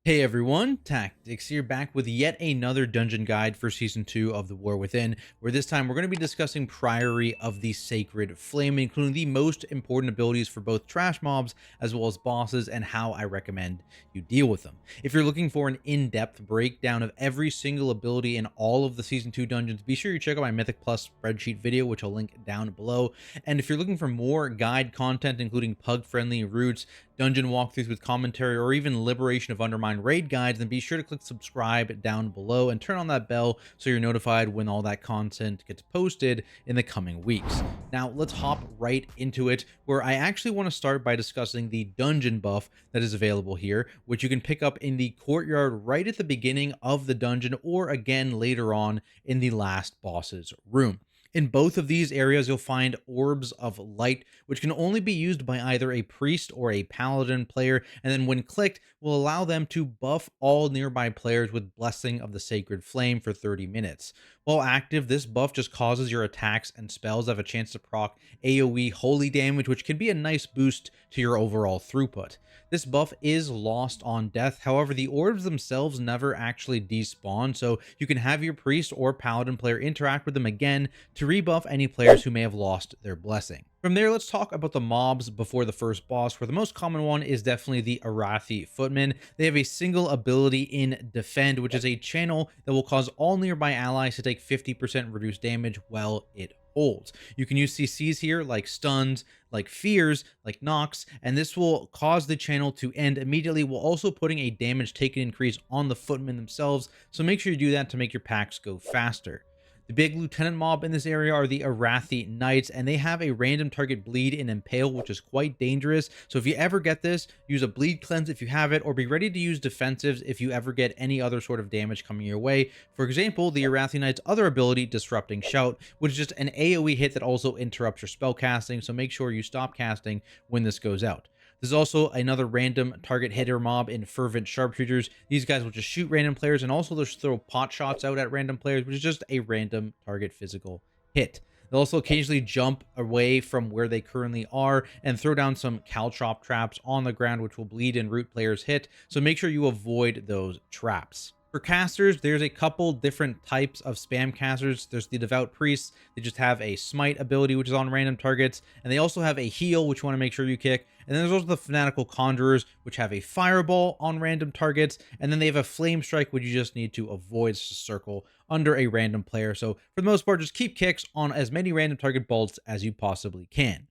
Hey everyone, Tactics here, back with yet another dungeon guide for Season 2 of The War Within, where this time we're going to be discussing Priory of the Sacred Flame, including the most important abilities for both trash mobs as well as bosses, and how I recommend you deal with them. If you're looking for an in-depth breakdown of every single ability in all of the Season 2 dungeons, be sure you check out my Mythic Plus spreadsheet video, which I'll link down below. And if you're looking for more guide content, including pug-friendly routes, dungeon walkthroughs with commentary, or even Liberation of Undermined raid guides, then be sure to click subscribe down below and turn on that bell so you're notified when all that content gets posted in the coming weeks. Now let's hop right into it, where I actually want to start by discussing the dungeon buff that is available here, which you can pick up in the courtyard right at the beginning of the dungeon, or again later on in the last boss's room. In both of these areas, you'll find orbs of light, which can only be used by either a priest or a paladin player, and then when clicked, will allow them to buff all nearby players with Blessing of the Sacred Flame for 30 minutes. While active, this buff just causes your attacks and spells to have a chance to proc AoE holy damage, which can be a nice boost to your overall throughput. This buff is lost on death, however the orbs themselves never actually despawn, so you can have your priest or paladin player interact with them again to rebuff any players who may have lost their blessing. From there, let's talk about the mobs before the first boss, where the most common one is definitely the Arathi Footmen. They have a single ability in Defend, which is a channel that will cause all nearby allies to take 50% reduced damage while it holds. You can use CCs here like stuns, like fears, like knocks, and this will cause the channel to end immediately, while also putting a damage taken increase on the footmen themselves, so make sure you do that to make your packs go faster. The big lieutenant mob in this area are the Arathi Knights, and they have a random target bleed in Impale, which is quite dangerous. So if you ever get this, use a bleed cleanse if you have it, or be ready to use defensives if you ever get any other sort of damage coming your way. For example, the Arathi Knight's other ability, Disrupting Shout, which is just an AoE hit that also interrupts your spell casting, so make sure you stop casting when this goes out. There's also another random target hitter mob in Fervent Sharpshooters. These guys will just shoot random players and also just throw pot shots out at random players, which is just a random target physical hit. They'll also occasionally jump away from where they currently are and throw down some caltrop traps on the ground, which will bleed and root players hit, so make sure you avoid those traps. For casters, there's a couple different types of spam casters. There's the Devout Priests. They just have a Smite ability, which is on random targets. And they also have a Heal, which you want to make sure you kick. And then there's also the Fanatical Conjurers, which have a Fireball on random targets. And then they have a Flame Strike, which you just need to avoid circle under a random player. So for the most part, just keep kicks on as many random target bolts as you possibly can.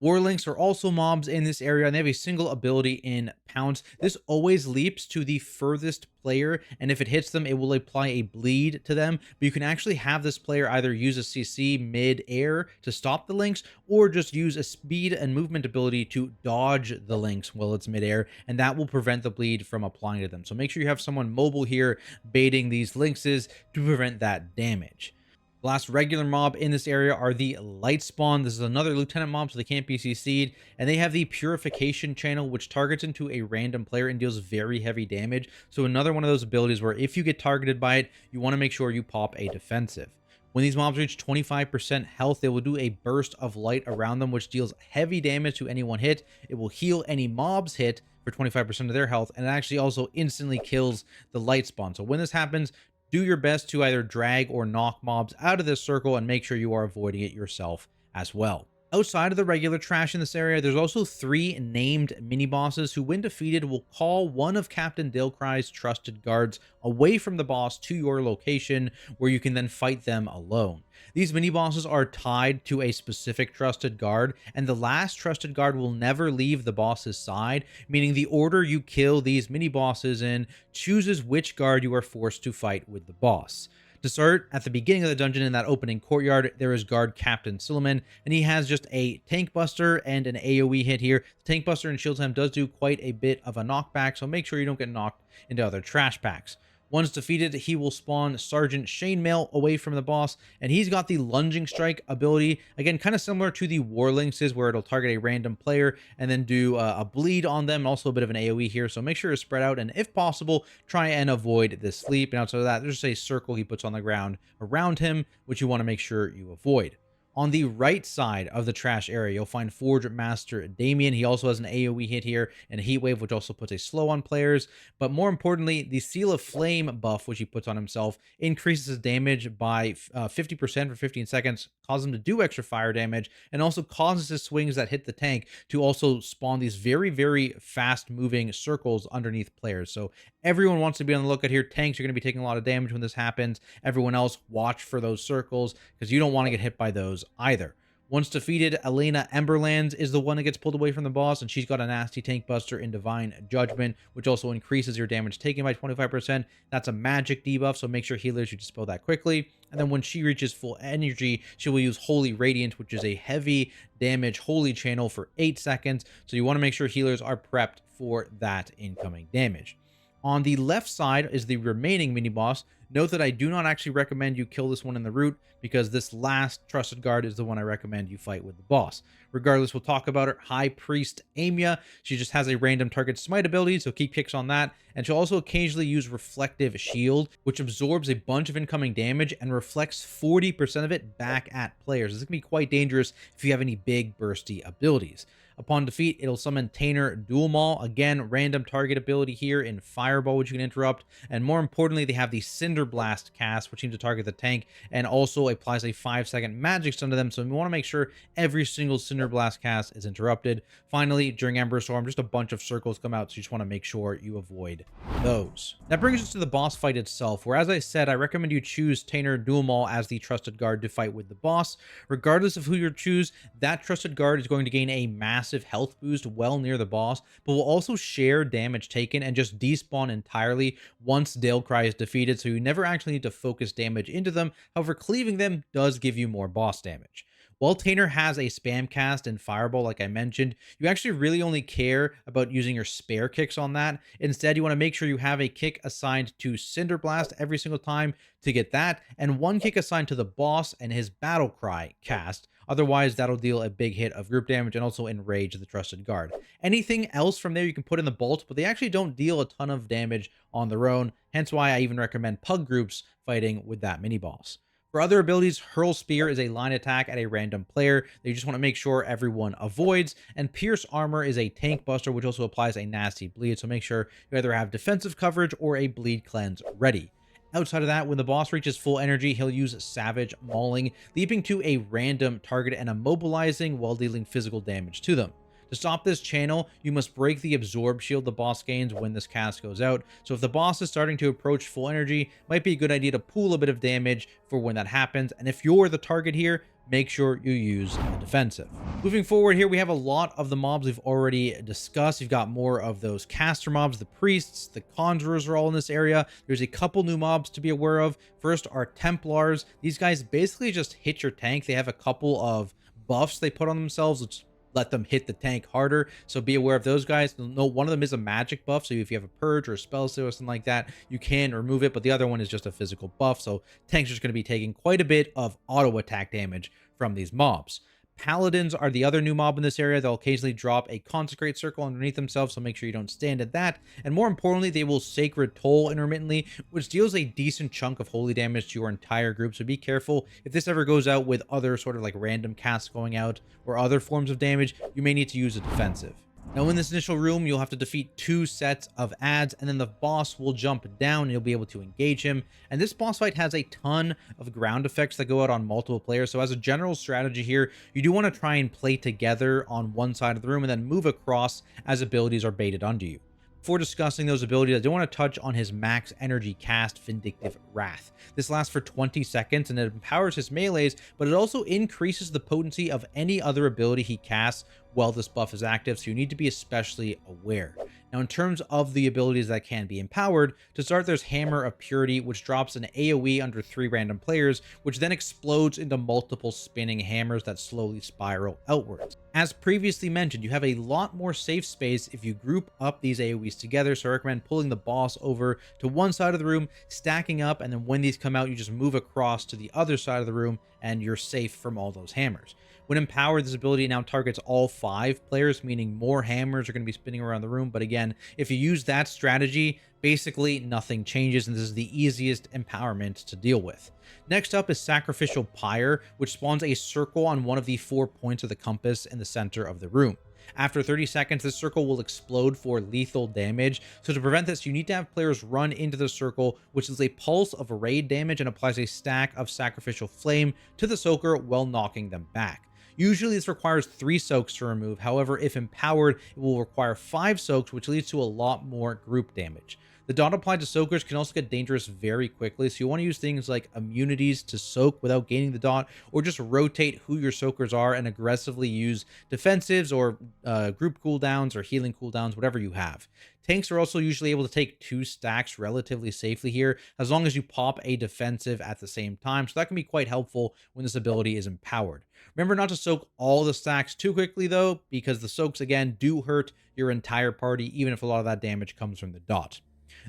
Warlinks are also mobs in this area, and they have a single ability in Pounce. This always leaps to the furthest player, and if it hits them, it will apply a bleed to them. But you can actually have this player either use a CC mid-air to stop the links, or just use a speed and movement ability to dodge the links while it's mid-air, and that will prevent the bleed from applying to them. So make sure you have someone mobile here baiting these linkses to prevent that damage. The last regular mob in this area are the Light Spawn. This is another lieutenant mob, so they can't be CC'd. And they have the Purification channel, which targets into a random player and deals very heavy damage. So another one of those abilities where if you get targeted by it, you want to make sure you pop a defensive. When these mobs reach 25% health, they will do a burst of light around them, which deals heavy damage to any one hit. It will heal any mobs hit for 25% of their health, and it actually also instantly kills the Light Spawn. So when this happens, do your best to either drag or knock mobs out of this circle and make sure you are avoiding it yourself as well. Outside of the regular trash in this area, there's also 3 named mini-bosses who, when defeated, will call one of Captain Dailcry's trusted guards away from the boss to your location, where you can then fight them alone. These mini-bosses are tied to a specific trusted guard, and the last trusted guard will never leave the boss's side, meaning the order you kill these mini-bosses in chooses which guard you are forced to fight with the boss. To start, at the beginning of the dungeon in that opening courtyard, there is guard Captain Silliman, and he has just a Tank Buster and an AoE hit here. The Tank Buster and Shield Slam does do quite a bit of a knockback, so make sure you don't get knocked into other trash packs. Once defeated, he will spawn Sergeant Chainmail away from the boss, and he's got the Lunging Strike ability, again, kind of similar to the Warlinks, where it'll target a random player and then do a bleed on them, also a bit of an AoE here, so make sure to spread out, and if possible, try and avoid the sleep. And outside of that, there's just a circle he puts on the ground around him, which you want to make sure you avoid. On the right side of the trash area, you'll find Forge Master Damien. He also has an AoE hit here and a Heat Wave, which also puts a slow on players. But more importantly, the Seal of Flame buff, which he puts on himself, increases his damage by 50% for 15 seconds, causes him to do extra fire damage, and also causes his swings that hit the tank to also spawn these very, very fast-moving circles underneath players. So everyone wants to be on the lookout here. Tanks are going to be taking a lot of damage when this happens. Everyone else, watch for those circles because you don't want to get hit by those either. Once defeated, Elena Emberlands is the one that gets pulled away from the boss, and she's got a nasty tank buster in Divine Judgment, which also increases your damage taken by 25%. That's a magic debuff, so make sure healers you dispel that quickly. And then when she reaches full energy, she will use Holy Radiant, which is a heavy damage holy channel for 8 seconds. So you want to make sure healers are prepped for that incoming damage. On the left side is the remaining mini-boss. Note that I do not actually recommend you kill this one in the root, because this last Trusted Guard is the one I recommend you fight with the boss. Regardless, we'll talk about her. High Priest Amia. She just has a random target smite ability, so keep kicks on that. And she'll also occasionally use Reflective Shield, which absorbs a bunch of incoming damage and reflects 40% of it back at players. This can be quite dangerous if you have any big bursty abilities. Upon defeat, it'll summon Tainer Dual Maul. Again, random target ability here in Fireball, which you can interrupt. And more importantly, they have the Cinder Blast cast, which seems to target the tank, and also applies a 5-second magic stun to them. So we want to make sure every single Cinder Blast cast is interrupted. Finally, during Ember Storm, just a bunch of circles come out, so you just want to make sure you avoid those. That brings us to the boss fight itself, where, as I said, I recommend you choose Tainer Dual Maul as the Trusted Guard to fight with the boss. Regardless of who you choose, that Trusted Guard is going to gain a massive health boost well near the boss, but will also share damage taken and just despawn entirely once Dailcry is defeated, so you never actually need to focus damage into them. However, cleaving them does give you more boss damage. While Tainer has a spam cast and Fireball, like I mentioned, you actually really only care about using your spare kicks on that. Instead, you want to make sure you have a kick assigned to Cinder Blast every single time to get that, and one kick assigned to the boss and his Battle Cry cast. Otherwise, that'll deal a big hit of group damage and also enrage the Trusted Guard. Anything else from there you can put in the bolt, but they actually don't deal a ton of damage on their own, hence why I even recommend pug groups fighting with that mini-boss. For other abilities, Hurl Spear is a line attack at a random player that you just want to make sure everyone avoids, and Pierce Armor is a tank buster, which also applies a nasty bleed, so make sure you either have defensive coverage or a bleed cleanse ready. Outside of that, when the boss reaches full energy, he'll use Savage Mauling, leaping to a random target and immobilizing while dealing physical damage to them. To stop this channel, you must break the absorb shield the boss gains when this cast goes out. So if the boss is starting to approach full energy, it might be a good idea to pool a bit of damage for when that happens. And if you're the target here, make sure you use a defensive. Moving forward here, we have a lot of the mobs we've already discussed. You've got more of those caster mobs, the priests, the conjurers are all in this area. There's a couple new mobs to be aware of. First are Templars. These guys basically just hit your tank. They have a couple of buffs they put on themselves, which let them hit the tank harder, so be aware of those guys. No, one of them is a magic buff, so if you have a purge or a spell seal or something like that, you can remove it, but the other one is just a physical buff, so tanks are just going to be taking quite a bit of auto attack damage from these mobs. Paladins are the other new mob in this area. They'll occasionally drop a consecrate circle underneath themselves, so make sure you don't stand at that. And more importantly, they will sacred toll intermittently, which deals a decent chunk of holy damage to your entire group. So be careful if this ever goes out with other sort of like random casts going out or other forms of damage, you may need to use a defensive. Now, in this initial room, you'll have to defeat 2 sets of ads, and then the boss will jump down and you'll be able to engage him. And this boss fight has a ton of ground effects that go out on multiple players. So as a general strategy here, you do want to try and play together on one side of the room and then move across as abilities are baited onto you. Before discussing those abilities, I do want to touch on his max energy cast, Vindictive Wrath. This lasts for 20 seconds and it empowers his melees, but it also increases the potency of any other ability he casts while this buff is active, so you need to be especially aware. Now, in terms of the abilities that can be empowered, to start, there's Hammer of Purity, which drops an AoE under 3 random players, which then explodes into multiple spinning hammers that slowly spiral outwards. As previously mentioned, you have a lot more safe space if you group up these AoEs together, so I recommend pulling the boss over to one side of the room, stacking up, and then when these come out, you just move across to the other side of the room, and you're safe from all those hammers. When empowered, this ability now targets all 5 players, meaning more hammers are going to be spinning around the room. But again, if you use that strategy, basically nothing changes, and this is the easiest empowerment to deal with. Next up is Sacrificial Pyre, which spawns a circle on one of the 4 points of the compass in the center of the room. After 30 seconds, this circle will explode for lethal damage. So to prevent this, you need to have players run into the circle, which is a pulse of raid damage and applies a stack of Sacrificial Flame to the soaker while knocking them back. Usually this requires 3 soaks to remove. However, if empowered, it will require 5 soaks, which leads to a lot more group damage. The dot applied to soakers can also get dangerous very quickly, so you want to use things like immunities to soak without gaining the dot, or just rotate who your soakers are and aggressively use defensives or group cooldowns or healing cooldowns, whatever you have. Tanks are also usually able to take 2 stacks relatively safely here, as long as you pop a defensive at the same time, so that can be quite helpful when this ability is empowered. Remember not to soak all the stacks too quickly though, because the soaks again do hurt your entire party, even if a lot of that damage comes from the dot.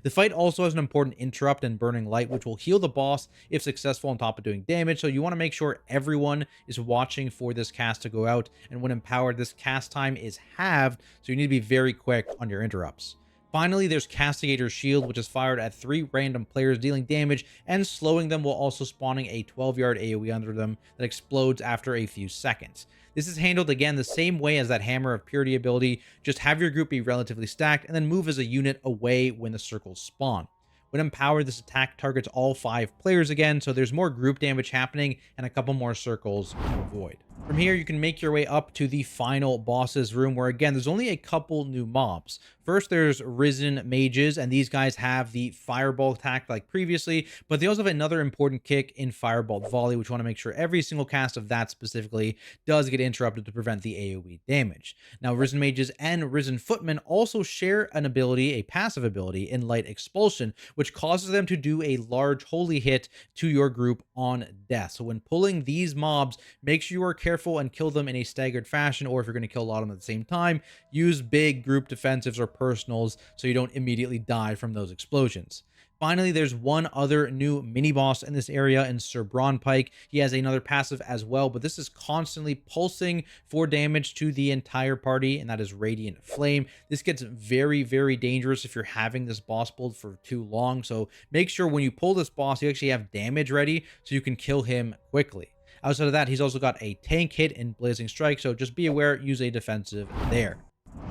The fight also has an important interrupt and burning light, which will heal the boss if successful on top of doing damage, so you want to make sure everyone is watching for this cast to go out, and when empowered, this cast time is halved, so you need to be very quick on your interrupts. Finally, there's Castigator's Shield, which is fired at 3 random players, dealing damage and slowing them while also spawning a 12-yard AoE under them that explodes after a few seconds. This is handled again the same way as that Hammer of Purity ability, just have your group be relatively stacked and then move as a unit away when the circles spawn. When empowered, this attack targets all 5 players again, so there's more group damage happening and a couple more circles to avoid. From here, you can make your way up to the final boss's room, where again, there's only a couple new mobs. First, there's Risen Mages, and these guys have the Fireball attack like previously, but they also have another important kick in Fireball Volley, which you want to make sure every single cast of that specifically does get interrupted to prevent the AoE damage. Now, Risen Mages and Risen Footmen also share an ability, a passive ability, in Light Expulsion, which causes them to do a large holy hit to your group on death. So when pulling these mobs, make sure you are careful and kill them in a staggered fashion, or if you're going to kill a lot of them at the same time, use big group defensives or personals so you don't immediately die from those explosions. Finally, there's one other new mini-boss in this area in Sir Braunpyke. He has another passive as well, but this is constantly pulsing for damage to the entire party, and that is Radiant Flame. This gets very, very dangerous if you're having this boss build for too long, so make sure when you pull this boss, you actually have damage ready so you can kill him quickly. Outside of that, he's also got a tank hit in Blazing Strike, so just be aware, use a defensive there.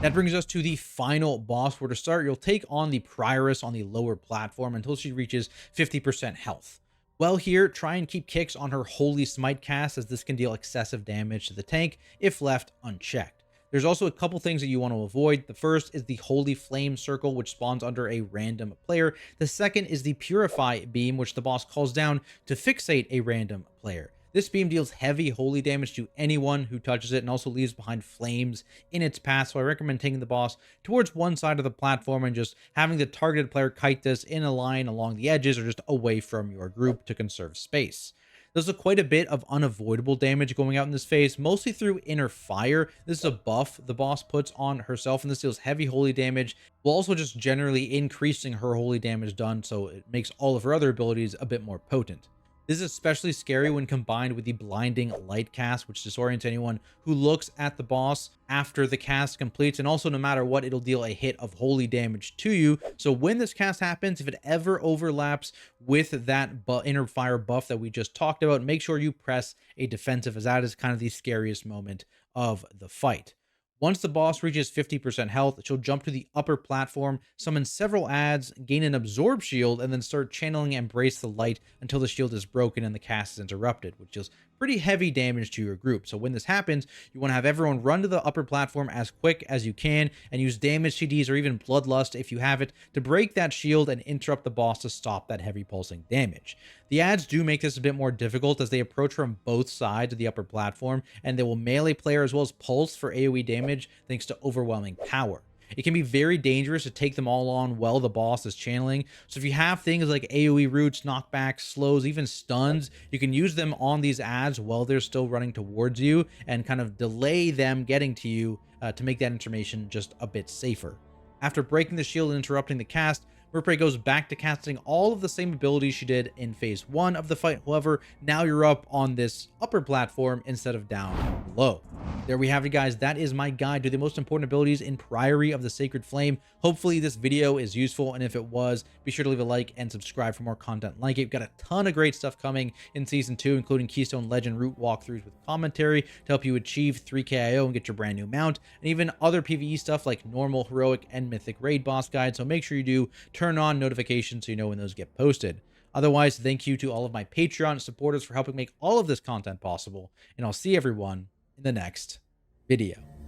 That brings us to the final boss, where to start, you'll take on the Prioress on the lower platform until she reaches 50% health. Well, here, try and keep kicks on her Holy Smite cast, as this can deal excessive damage to the tank if left unchecked. There's also a couple things that you want to avoid. The first is the Holy Flame Circle, which spawns under a random player. The second is the Purify Beam, which the boss calls down to fixate a random player. This beam deals heavy holy damage to anyone who touches it and also leaves behind flames in its path, so I recommend taking the boss towards one side of the platform and just having the targeted player kite this in a line along the edges or just away from your group to conserve space. There's quite a bit of unavoidable damage going out in this phase, mostly through Inner Fire. This is a buff the boss puts on herself, and this deals heavy holy damage, while also just generally increasing her holy damage done, so it makes all of her other abilities a bit more potent. This is especially scary when combined with the Blinding Light cast, which disorients anyone who looks at the boss after the cast completes, and also no matter what, it'll deal a hit of holy damage to you. So when this cast happens, if it ever overlaps with that Inner Fire buff that we just talked about, make sure you press a defensive, as that is kind of the scariest moment of the fight. Once the boss reaches 50% health, she'll jump to the upper platform, summon several adds, gain an Absorb Shield, and then start channeling Embrace the Light until the shield is broken and the cast is interrupted, which deals pretty heavy damage to your group. So when this happens, you want to have everyone run to the upper platform as quick as you can and use damage CDs or even Bloodlust if you have it to break that shield and interrupt the boss to stop that heavy pulsing damage. The adds do make this a bit more difficult as they approach from both sides of the upper platform, and they will melee player as well as pulse for AoE damage thanks to overwhelming power. It can be very dangerous to take them all on while the boss is channeling, so if you have things like AoE roots, knockbacks, slows, even stuns, you can use them on these adds while they're still running towards you and kind of delay them getting to you to make that information just a bit safer. After breaking the shield and interrupting the cast, Murrpray goes back to casting all of the same abilities she did in phase 1 of the fight. However, now you're up on this upper platform instead of down below. There we have it, guys. That is my guide to the most important abilities in Priory of the Sacred Flame. Hopefully this video is useful, and if it was, be sure to leave a like and subscribe for more content like it. We've got a ton of great stuff coming in Season 2, including Keystone Legend route walkthroughs with commentary to help you achieve 3k IO and get your brand new mount, and even other PvE stuff like normal, heroic, and mythic raid boss guides. So make sure you do turn on notifications so you know when those get posted. Otherwise, thank you to all of my Patreon supporters for helping make all of this content possible, and I'll see everyone in the next video.